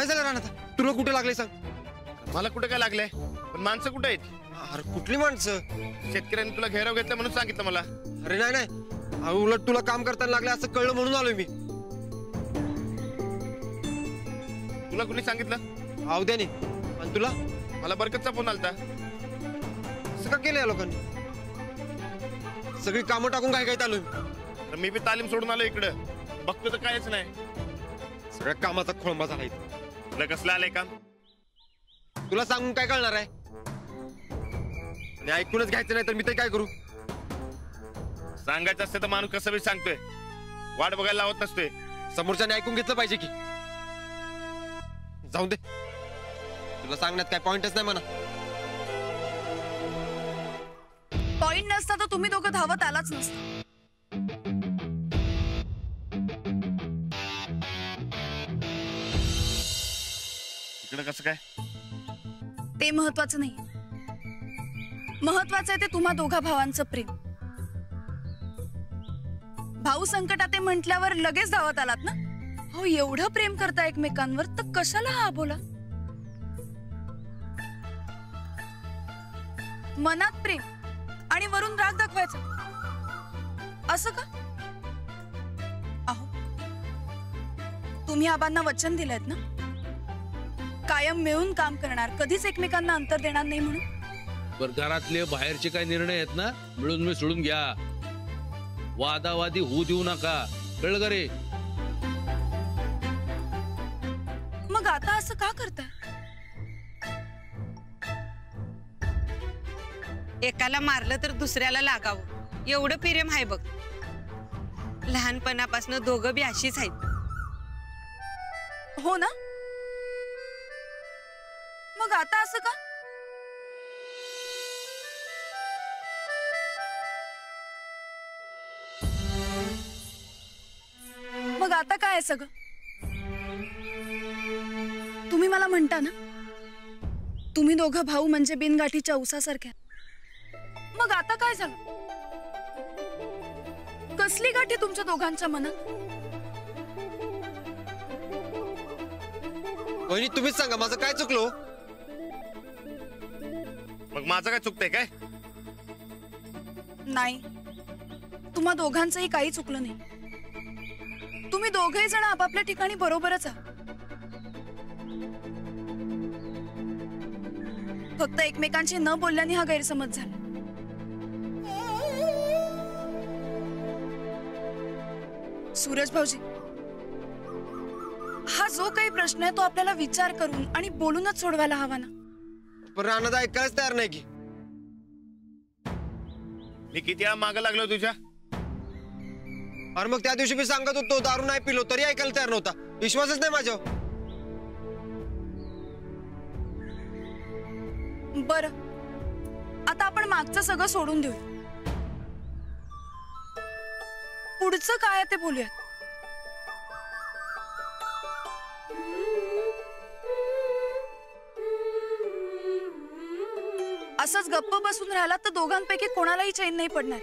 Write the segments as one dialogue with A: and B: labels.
A: काय झालं राणा? तुला कुठे लागले सांग?
B: मला कुठे काय लागलंय, पण माणसं कुठे आहेत?
A: अरे कुठली माणसं?
B: शेतकऱ्यांनी तुला घेराव घेतला म्हणून सांगितलं मला.
A: अरे नाही नाही, उलट तुला काम करताना लागले असं कळलं म्हणून आलोय मी.
B: तुला कुणी सांगितलं?
A: अवध्याने. आणि तुला?
B: मला बरकतचा फोन आलता.
A: असं का केलं या लोकांनी? सगळी कामं टाकून काय काय आलोय.
B: तर मी बी तालीम सोडून आलो इकडं. बघतो तर कायच नाही.
A: सगळ्या कामाचा खोळंबा झाला इथं.
B: तुला कसलं आलंय काम?
A: तुला सांगून काय कळणार आहे? आणि ऐकूनच घ्यायचं नाही तर मी ते काय करू?
B: सांगायचं असतं तर माणूस कसं बी सांगतोय, वाट बघायला लावत नसतोय.
A: समोरच्याने ऐकून घेतलं पाहिजे की. जाऊ दे, तुला सांगण्यात काय पॉइंटच नाही म्हणा.
C: पॉइंट नसता तर तुम्ही दोघं धावत आलाच नसता.
B: इकडं कसं काय?
C: ते महत्वाचं नाही. महत्वाचं आहे ते तुम्हा दोघा भावांचं प्रेम. भाऊ संकटात आहे म्हटल्यावर लगेच धावत आलात ना. हो, एवढं प्रेम करता एकमेकांवर तर कशाला हा बोला? मनात प्रेम आणि वरून राग दाखवायचा असं का? अहो, तुम्ही आबांना वचन दिलंयत ना, कायम मिळून काम करणार, कधीच एकमेकांना अंतर देणार नाही म्हणून.
D: बर, घरातले बाहेरचे काय निर्णय आहेत ना, मिळून मिसळून घ्या. वादावादी होऊ देऊ नका, कळलं का रे?
C: मग आता असं का करताय?
E: एकाला मारलं तर दुसऱ्याला लागावं एवढं प्रेम आहे बघ. लहानपणापासून दोघं बी अशीच आहेत.
C: हो ना, मग आता असं का? मग आता काय आहे सगळं? तुम्ही मला म्हणता ना, तुम्ही दोघं भाऊ म्हणजे बिनगाठीच्या उसासारख्या. मग आता काय झालं? कसली गाठी तुमच्या दोघांच्या मनात?
A: वहिनी तुम्हीच सांगा, माझं काय चुकलो?
B: मग माझं काय चुकतंय काय?
C: नाही, तुम्हा दोघांचंही काही चुकलं नाही. तुम्ही दोघेही जण आपापल्या ठिकाणी बरोबरच आहात. फक्त एकमेकांशी न बोलल्याने हा गैरसमज झाला. सूरज भाऊजी, हा जो काही प्रश्न आहे तो आपल्याला विचार करून आणि बोलूनच सोडवायला हवा ना.
A: पण राणा ऐकायलाच तयार नाही की.
B: मी किती वेळा मागं लागलो तुझ्या?
A: अरे मग त्या दिवशी मी सांगत होतो दारू नाही पिलो तरी ऐकायला तयार नव्हता. विश्वासच नाही माझ्यावर.
C: बरं, आता आपण मागचं सगळं सोडून देऊ. पुढचं काय आहे ते बोलूया. असंच गप्प बसून राहिला तर दोघांपैकी कोणालाही चैन नाही पडणार,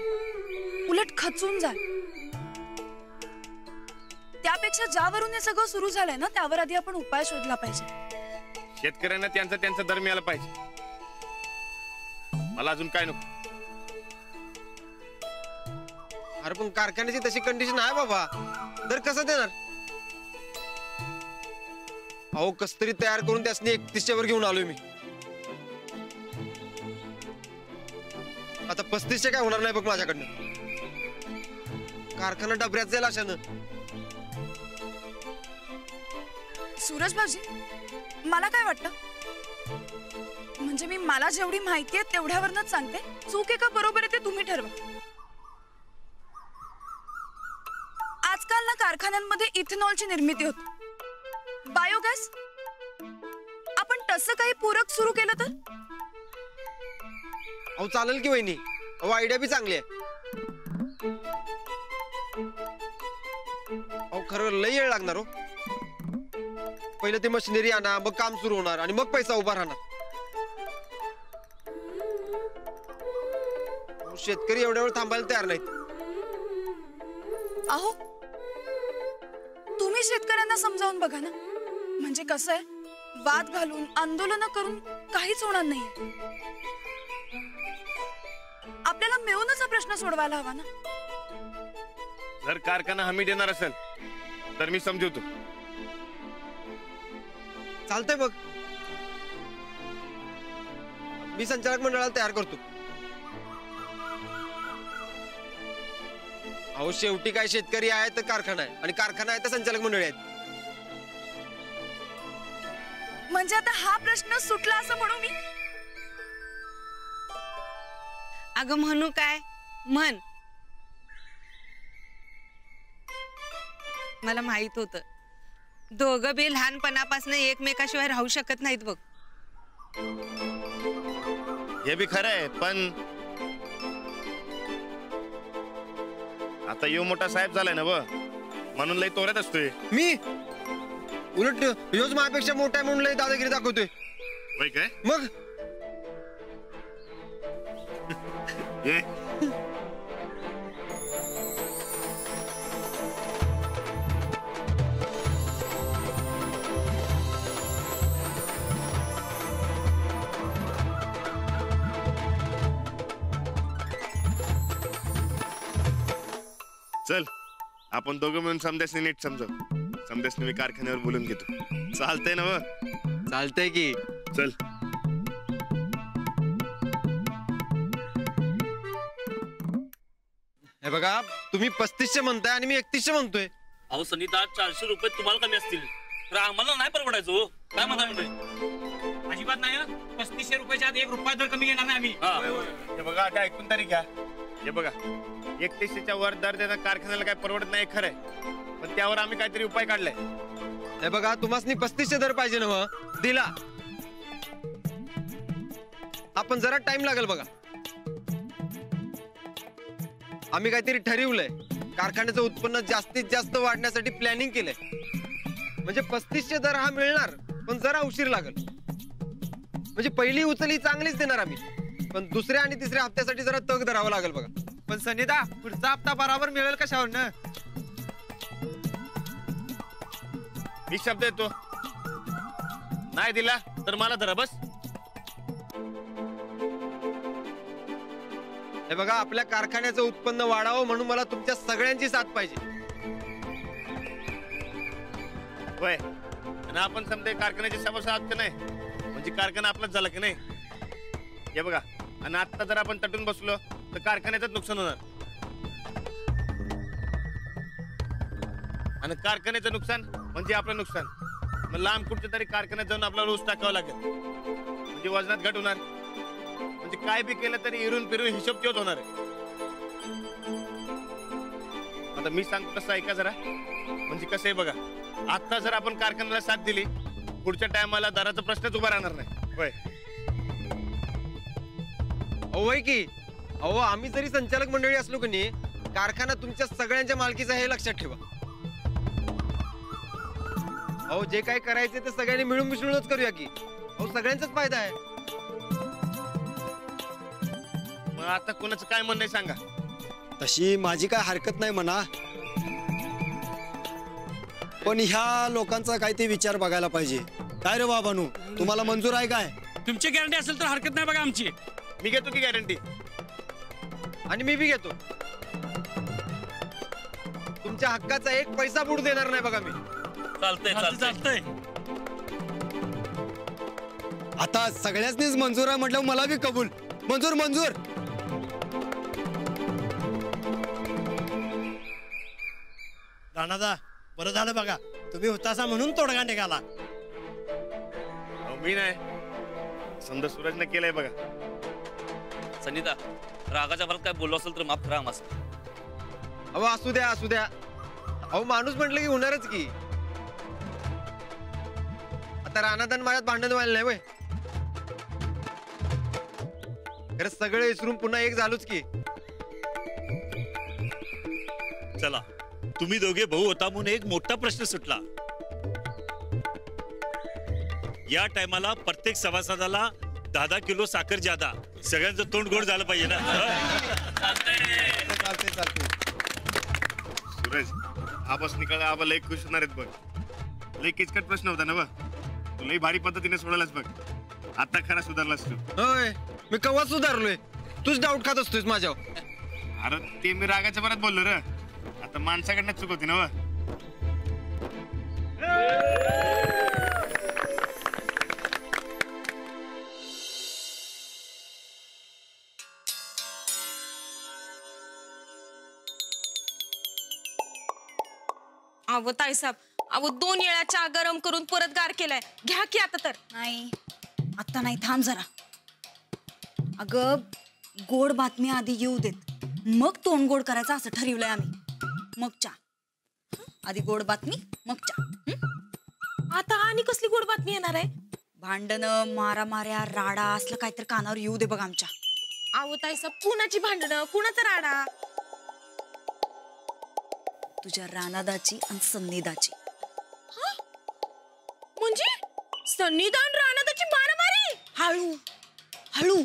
C: उलट खचून जाल. त्यापेक्षा ज्यावरून हे सगळं सुरू झालंय ना त्यावर आधी आपण उपाय शोधला पाहिजे.
B: शेतकऱ्यांना त्यांचा दर मिळाला पाहिजे. मला अजून काय नको.
A: अरे पण कारखान्याची तशी कंडिशन आहे बाबा, दर कसं देणार? अहो कसतरी तयार करून त्यासनी 31च्या वर घेऊन आलोय मी. आता 35चे काय होणार नाही बघ माझ्याकडनं. कारखाना डबऱ्यात जाईल अशानं.
C: सूरज भाऊजी, मला काय वाटतं, म्हणजे मी मला जेवढी माहिती आहे तेवढ्यावरनच सांगते. चूक आहे का बरोबर आहे ते तुम्ही ठरवा. आजकाल ना कारखान्यांमध्ये इथेनॉलची निर्मिती होते, बायोगॅस. आपण तसं काही पूरक सुरू केलं तर?
A: अहो चालेल की वहिनी, अहो आयडिया बी चांगली आहे. अहो खरं लई वेळ लागणार हो. पहिले ते मशिनरी आणा, मग काम सुरू होणार आणि मग पैसा उभा राहणार. शेतकरी एवढ्या वेळ थांबायला तयार नाहीत.
C: अहो तुम्ही शेतकऱ्यांना समजावून बघा ना. म्हणजे कसं आहे, वाद घालून आंदोलन करून काहीच होणार नाहीये. आपल्याला मिळूनच हा प्रश्न सोडवायला हवा ना.
B: जर कारखाना हमी देणार असेल तर मी समजवतो.
A: चालतंय बघ, मी संचालक मंडळाला तयार करतो. अहो शेवटी काय शेतकरी आहे तर कारखाना आहे, आणि कारखाना आहे तर संचालक मंडळी आहेत.
C: म्हणजे आता हा प्रश्न सुटला असं म्हणू मी?
E: अगं म्हणू काय म्हण. मला माहित होतं दोघं बी लहानपणापासून एकमेकाशिवाय राहू शकत नाहीत बघ.
B: हे बी खरं आहे, पण आता यो मोठा साहेब झालाय ना व, म्हणून लय तोऱ्यात असतोय.
A: मी उलट योज माझ्यापेक्षा मोठा आहे म्हणून लय दादागिरी दाखवतोय.
B: होय काय?
A: मग
B: ये चल, आपण दोघं मिळून समद्यासनी नीट समजव. समद्यासनी मी कारखान्यावर बोलून घेतो. चालतंय ना व?
A: चालतंय की.
B: चल.
A: हे बघा, तुम्ही 3500 म्हणताय आणि मी 3100 म्हणतोय.
F: अहो सनिता, 400 रुपये तुम्हाला कमी असतील तर आम्हाला नाही परवडायचं हो. काय म्हणता म्हणजे?
G: अजिबात नाही. 3500 रुपयाच्या आत 1 रुपया दर कमी घेणार नाही आम्ही.
B: हे बघा, आता ऐकून तरी घ्या. हे बघा, 3100च्या वर दर देणं कारखान्याला काय परवडत नाही खरंय, पण त्यावर आम्ही काहीतरी उपाय काढलाय.
A: हे बघा, तुम्हाला 3500 दर पाहिजे ना, दिला. आपण जरा टाइम लागेल बघा. आम्ही काहीतरी ठरवलंय. कारखान्याचं उत्पन्न जास्तीत जास्त वाढण्यासाठी प्लॅनिंग केलंय. म्हणजे 3500 दर हा मिळणार, पण जरा उशीर लागेल. म्हणजे पहिली उचली चांगलीच देणार आम्ही, पण दुसऱ्या आणि तिसऱ्या हप्त्यासाठी जरा तग धरावं लागेल बघा.
G: पण सनिता, पुढचा हप्ता बरोबर मिळेल कशावर ना?
B: मी शब्द देतो, नाही दिला तर मला धरा बस.
A: हे बघा, आपल्या कारखान्याचं उत्पन्न वाढावं म्हणून मला तुमच्या सगळ्यांची साथ पाहिजे.
B: होय, आणि आपण समजा कारखान्याची समस्या आहात की नाही, म्हणजे कारखाना आपलाच झाला की नाही. हे बघा, आणि आता जर आपण तटून बसलो तर कारखान्याचं नुकसान होणार, आणि कारखान्याचं नुकसान म्हणजे आपलं नुकसान. मग लांब कुठच्या तरी कारखान्यात जाऊन आपल्याला ऊस टाकावा लागेल, म्हणजे वजनात घट होणार. म्हणजे काय बी केलं तरी इरून फिरून हिशोब तेच होणार आहे. आता मी सांगतो तसं ऐका जरा. म्हणजे कसं आहे बघा, आता जर आपण कारखान्याला साथ दिली, पुढच्या टायमाला दराचा प्रश्नच उभा राहणार नाही. होय
A: होय की. अहो, आम्ही जरी संचालक मंडळी असलो की नाही, कारखाना तुमच्या सगळ्यांच्या मालकीचा हे लक्षात ठेवा. अहो, जे काय करायचे ते सगळ्यांनी मिळून मिसळूनच करूया की. अहो, सगळ्यांचाच फायदा आहे.
B: मग आता कोणाचं काय म्हणणं आहे सांगा.
H: तशी माझी काय हरकत नाही म्हणा, पण ह्या लोकांचा काय ते विचार बघायला पाहिजे. काय रे बाबानू, तुम्हाला मंजूर आहे काय?
G: तुमची गॅरंटी असेल तर हरकत नाही बघा आमची.
B: मी घेतो की गॅरंटी,
A: आणि मी बी घेतो. तुमच्या हक्काचा 1 पैसा बुड देणार नाही बघा मी.
F: चालतंय चालतंय.
H: आता सगळ्यांनीच मंजूर आहे म्हटलं, मला बी कबूल. मंजूर मंजूर.
I: राणादा, बरं झालं बघा, तुम्ही होतासा म्हणून तोडगा निघाला.
B: मी नाही, समजा सूरजने केलंय बघा.
F: सनिता, रागाच्या भरात काय बोललो असेल तर माफ करा आम्हाला.
A: अहो, असू द्या असू द्या. अहो, माणूस म्हटलं की होणारच की. आता रानादान माझ्यात भांडण व्हायला नाही वय. खरं सगळं विसरून पुन्हा एक झालोच की.
J: चला, तुम्ही दोघे भाऊ होता म्हणून एक मोठा प्रश्न सुटला. या टायमाला प्रत्येक सभासदाला 10 किलो साखर ज्यादा. सगळ्यांचं तोंड गोड झालं पाहिजे ना.
A: चालते चालते.
B: सूरज, आबास निकाल आबा लय खुश होणार आहेत बघ. लई किचकट प्रश्न होता ना बा. तू लई भारी पद्धतीने सोडवलास बघ. आता खरा सुधारलास तू.
A: होय मी कवा सुधारलोय? तूच डाऊट खात असतोयस माझ्यावर.
B: अरे ते मी रागाच्या परत बोललो रे. आता माणसाकडनं चूक होती ना बा.
E: अहो ताईसाहेब, अहो 2 वेळा चहा गरम करून परत गार केलाय. घ्या की आता तर.
C: नाही आता नाही, थांब जरा. अगं गोड बातमी आधी येऊ देत, मग तोंड गोड करायचं असं ठरवलंय आम्ही. मग चहा. आधी गोड बातमी मग चहा.
E: आता आणि कसली गोड बातमी येणार आहे?
C: भांडण, मारामाऱ्या, राडा असलं काहीतरी कानावर येऊ दे बघ आमच्या.
E: अहो ताईसाहेब, कुणाची भांडणं, कुणाचा राडा?
C: तुझ्या रानादाची आणि सन्निदाची.
E: म्हणजे सन्निधान रानादाची मारामारी?
C: हळू हळू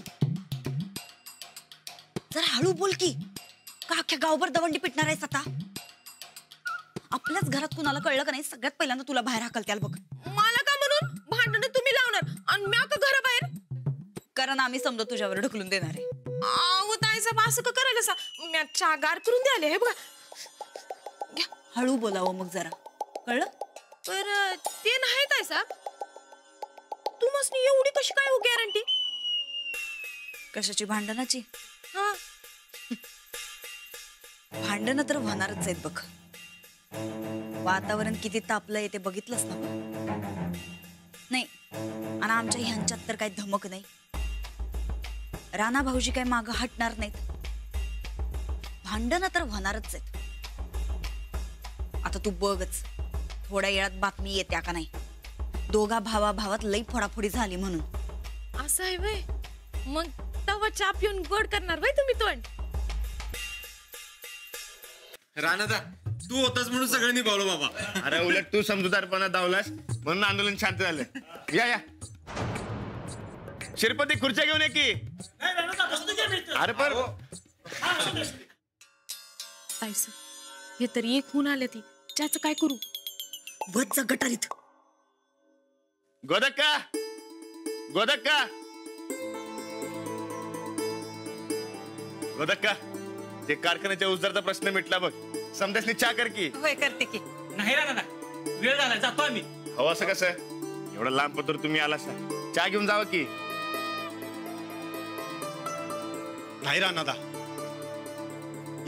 C: जरा हळू बोल की. का अख्ख्या गावभर दवंडी पिटणार आहेस आता? आपल्याच घरात कुणाला कळलं का नाही, सगळ्यात पहिल्यांदा तुला बाहेर हाकलत्याल बघ.
E: मला का म्हणून भांडणं तुम्ही लावणार आणि म्या का घराबाहेर?
C: कारण आम्ही समजा तुझ्यावर ढकलून देणार आहे.
E: अहो ताईसाहेब, असं का करायला सा? म्या चहा गार करून द्याले. हे बघा.
C: हळू बोलावं मग जरा, कळलं?
E: पर ते नाही ताईसाहेब. तुम्हाला एवढी कशी काय हो गॅरंटी?
C: कशाची? भांडणाची?
E: हा,
C: भांडणं तर होणारच आहेत बघ. वातावरण किती तापलंय ते बघितलंच ना. नाही आणि आमच्या ह्यांच्यात तर काही धमक नाही. राणा भाऊजी काय मागं हटणार नाहीत. भांडणं तर होणारच आहेत. आता तू बघच, थोड्या वेळात बातमी येत्या का नाही. दोघा भावाभावात लई फोडाफोडी झाली म्हणून.
E: असं आहे वय. मग तवा चहा पिऊन गोड करणार वय तुम्ही तोंड?
A: राणादा तू होतास म्हणून सगळं निभावलं बाबा.
B: अरे उलट तू समजूतदारपणा दावलास म्हणून आंदोलन शांत झालं. या या शिरपती, खुर्च्या घेऊन ये की. अरे पर
E: ताईसाहेब, हे तर एक होऊन आले ती. चहाचं काय करू?
C: वच गटारीत.
B: गोदक्का, गोदक्का, गोदक्का, ते कारखान्याच्या उजदारचा प्रश्न मिटला बघ. समजासनी चहा कर की.
E: होय करते की.
G: नाही राहणार, वेळ झाला, जातो आम्ही.
B: हो असं कसं? एवढं लांब पत्र तुम्ही आलास ना, चहा घेऊन जावं की.
H: नाही राणादा,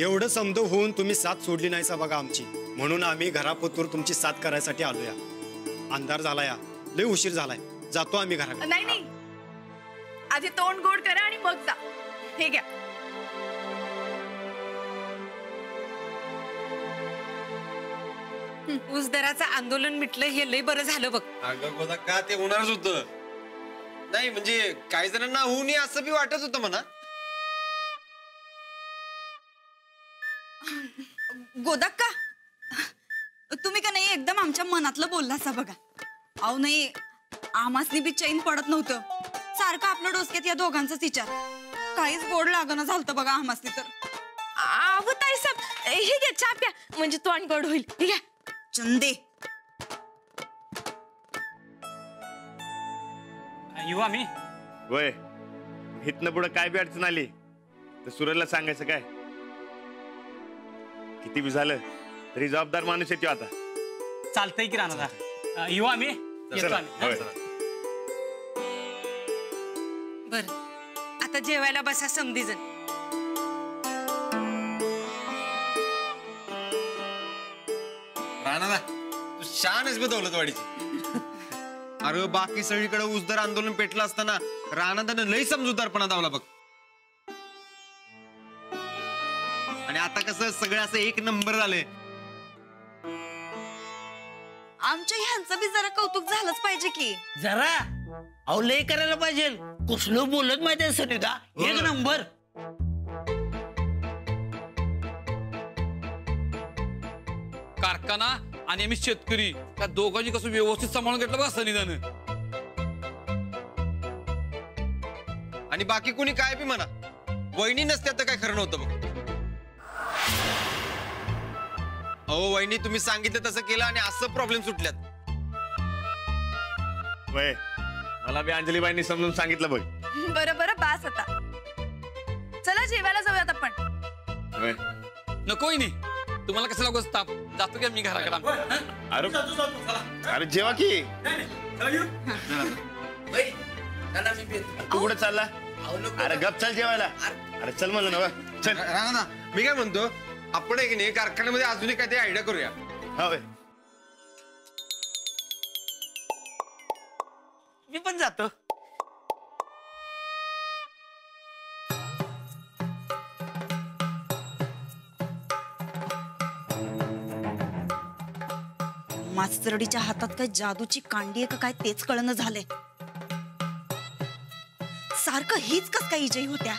H: एवढं समज होऊन तुम्ही साथ सोडली नाहीसा बघा आमची. म्हणून आम्ही घरापतूर तुमची साथ करायसाठी आलो या. अंधार झाला या, लय उशीर झालाय. जातो आम्ही घराकडे.
C: नाही नाही, आधी तोंड गोड करा आणि मग जा. हे घ्या.
E: ऊस दराचं आंदोलन मिटलं, हे लय बरं झालं बघ.
A: अगं गोदा का ते होणारच होतं. नाही म्हणजे काही जणांना होऊ नये असं बी वाटत होतं म्हणा.
C: गोदक्का, तुम्ही का नाही एकदम आमच्या मनातलं बोललासा बघा. अहो नाही, आमासनी बी चैन पडत नव्हतं. सारखं आपल्या डोसक्यात या दोघांचाच विचार. काहीच गोड लागणं झालतं बघा आमासनी तर.
E: अहो ताईसाहेब, हे घ्या चहा प्या, म्हणजे तोंड गोड होईल. हे घ्या.
C: चंदे,
G: येऊ आम्ही.
B: वय हितनं पुढं काय बी अडचण आली तर सूरजला सांगायचं काय. किती बी झालं तरी जबाबदार माणूस येतो आता.
G: चालतंय की राहणार. येऊ आम्ही. येतो आम्ही.
B: होय.
E: बर, आता जेवायला बसा समधीजण.
A: राणादा तू शानच बदवलं वाडीची. अरे बाकी सगळीकडे उसदर आंदोलन पेटलं असताना राणादानं लई समजूतदारपणा दावला बघ. आणि आता कसं सगळं असं एक नंबर झालंय.
C: आमच्या ह्यांचं बी जरा कौतुक झालंच पाहिजे की.
K: जरा अहो लय करायला पाहिजे. कुठलं बोलत माहिती सनिदा, एक नंबर.
D: कारखाना आणि आम्ही शेतकरी, त्या दोघांनी कसं व्यवस्थित सांभाळून घेतलं बघा सनिधानं.
A: आणि बाकी कोणी काय बी म्हणा, वहिनी नसत्या तर काय खरं नव्हतं बघ. अहो वहिनी, तुम्ही सांगितलं तसं केलं आणि असं प्रॉब्लेम सुटल्यात.
B: वय मला बी अंजलीबाईंनी समजून सांगितलं बघ.
C: बरं बरं बास आता. चला जेवायला जाऊयात आपण.
B: वय
G: नको नाही तुम्हाला कसं लागू ताप जातो का मी घराकडे.
B: अरे जेवा की. तू कुठे चालला? अरे गप चल जेवायला. अरे चल म्हणलं ना चल.
A: ना मी काय म्हणतो आपण एक नाही कारखान्यामध्ये अजूनही काहीतरी आयडिया करूया.
B: हा
K: मी पण जातो.
C: मास्तरडीच्या हातात काय जादूची कांडी आहे का काय तेच कळणं झालंय. सारखं हीच कस काय विजयी होत्या.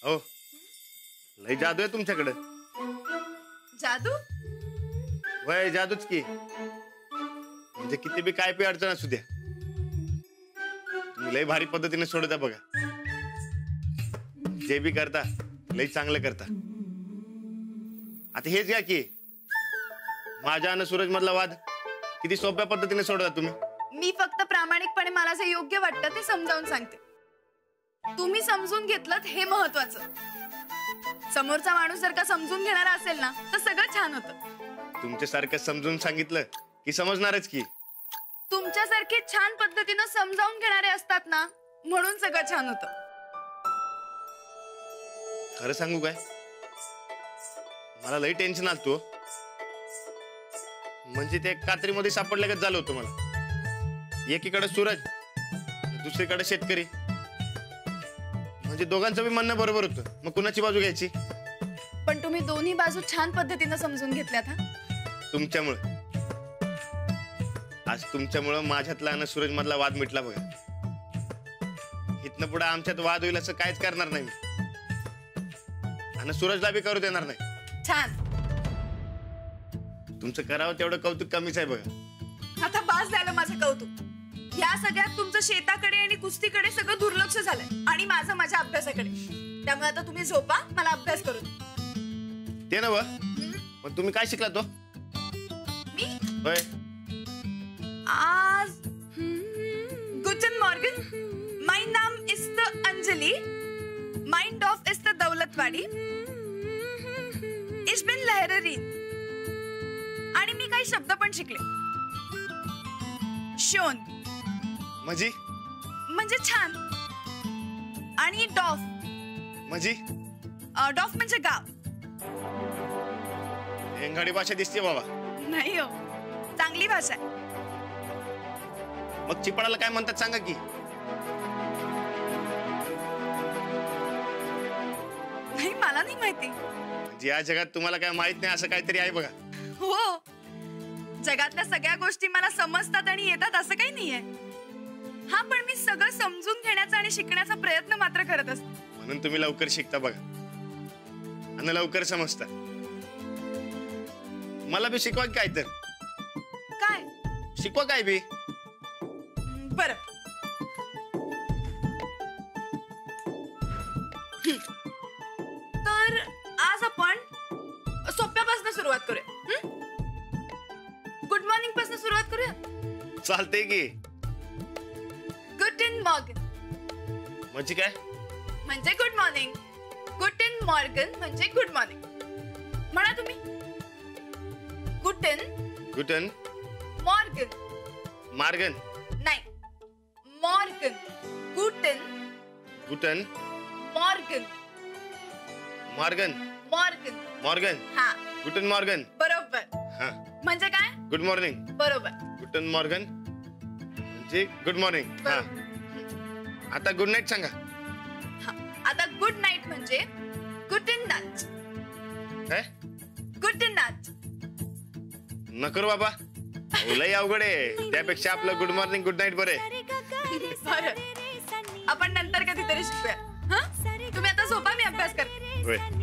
B: हो लय जादू आहे तुमच्याकडे.
C: जादू?
B: वय जादूच की. म्हणजे किती बी काय बी अडचण असू द्या तुम्ही लय भारी पद्धतीने सोडता बघा. जे बी करता लय चांगलं करता. आता हेच घ्या की माझ्या आणि सूरज मधला वाद किती सोप्या पद्धतीने सोडता तुम्ही.
C: मी फक्त प्रामाणिकपणे मला जे योग्य वाटतं ते समजावून सांगते. तुम्ही समजून घेतलं हे महत्वाचं. समोरचा माणूस जर का समजून घेणारा असेल ना तर सगळं छान होतं.
B: तुमच्यासारखं समजून सांगितलं की समजणारच की.
C: तुमच्यासारखे छान पद्धतीनं समजावून घेणारे असतात ना म्हणून सगळं छान होतं.
B: खरं सांगू काय मला लई टेन्शन आलतो. म्हणजे ते कात्रीमध्ये सापडल्यागत झालं होतं मला. एकीकडे सूरज दुसरीकडे शेतकरी. म्हणजे दोघांचं बी म्हणणं बरोबर होतं. मग कुणाची बाजू घ्यायची.
C: पण तुम्ही दोन्ही बाजू छान पद्धतीनं समजून घेतल्यात. हा
B: तुमच्यामुळे आज तुमच्यामुळं माझ्यातला आणि सूरज मधला वाद मिटला बघा. इथनं पुढे आमच्यात वाद होईल असं काहीच करणार नाही मी. आणि सूरजला बी करू देणार नाही.
C: छान.
B: तुमचं करावं तेवढं कौतुक कमीच आहे बघा.
C: आता बास झालं माझं कौतुक. या सगळ्यात तुमचं शेताकडे आणि कुस्तीकडे सगळं दुर्लक्ष झालंय आणि माझं माझ्या अभ्यासाकडे. त्यामुळे आता तुम्ही झोपा मला अभ्यास करू.
B: ते ना मग तुम्ही काय शिकला तो.
C: मी
B: होय
C: आज गुटन मॉर्गन. माय नाम इज द अंजली. माइंड ऑफ इज द दौलतवाडी. इज बिन लहररी. आणि मी काही शब्द पण शिकले. शोन म्हणजे छान. आणि डॉफ म्हणजे गाव.
B: एंगाडी भाषा दिसते बाबा.
C: नाही हो चांगली भाषा आहे.
B: मग चिपळाला काय म्हणतात सांगा की.
C: नाही मला नाही माहिती.
B: म्हणजे या जगात तुम्हाला काय माहित नाही असं काहीतरी आहे बघा.
C: हो जगातल्या सगळ्या गोष्टी मला समजतात आणि येतात असं काही नाहीये. हा पण मी सगळं समजून घेण्याचा आणि शिकण्याचा प्रयत्न मात्र करत असते.
B: म्हणून तुम्ही लवकर शिकता बघा आणि लवकर समजता. मला बी शिकवा काय तर.
C: काय
B: शिकवा काय बी.
C: बर तर आज आपण सोप्यापासून सुरुवात करूया. गुड मॉर्निंग पासून सुरुवात करूया.
B: चालते की.
C: गुटन मॉर्गन
B: म्हणजे काय.
C: म्हणजे गुड मॉर्निंग. गुटन मॉर्गन म्हणजे गुड मॉर्निंग. म्हणा तुम्ही. गुटन मॉर्गन.
B: मार्गन
C: नाही मॉर्गन. गुटन मॉर्गन.
B: मॉर्गन
C: हा
B: गुटन मॉर्गन.
C: बरोबर.
B: हा
C: म्हणजे काय.
B: Good morning.
C: बरोबर.
B: गुटन मॉर्गन म्हणजे गुड मॉर्निंग. हा आता गुड नाईट सांगा.
C: आता गुड नाईट म्हणजे गुटन नाच.
B: काय
C: गुटन नाच.
B: नको बाबा लय अवघड आहे. त्यापेक्षा आपलं गुड मॉर्निंग गुड नाईट बरं आहे.
C: बरं आपण नंतर कधीतरी शिकूया. तुम्ही आता झोपा मी अभ्यास करते.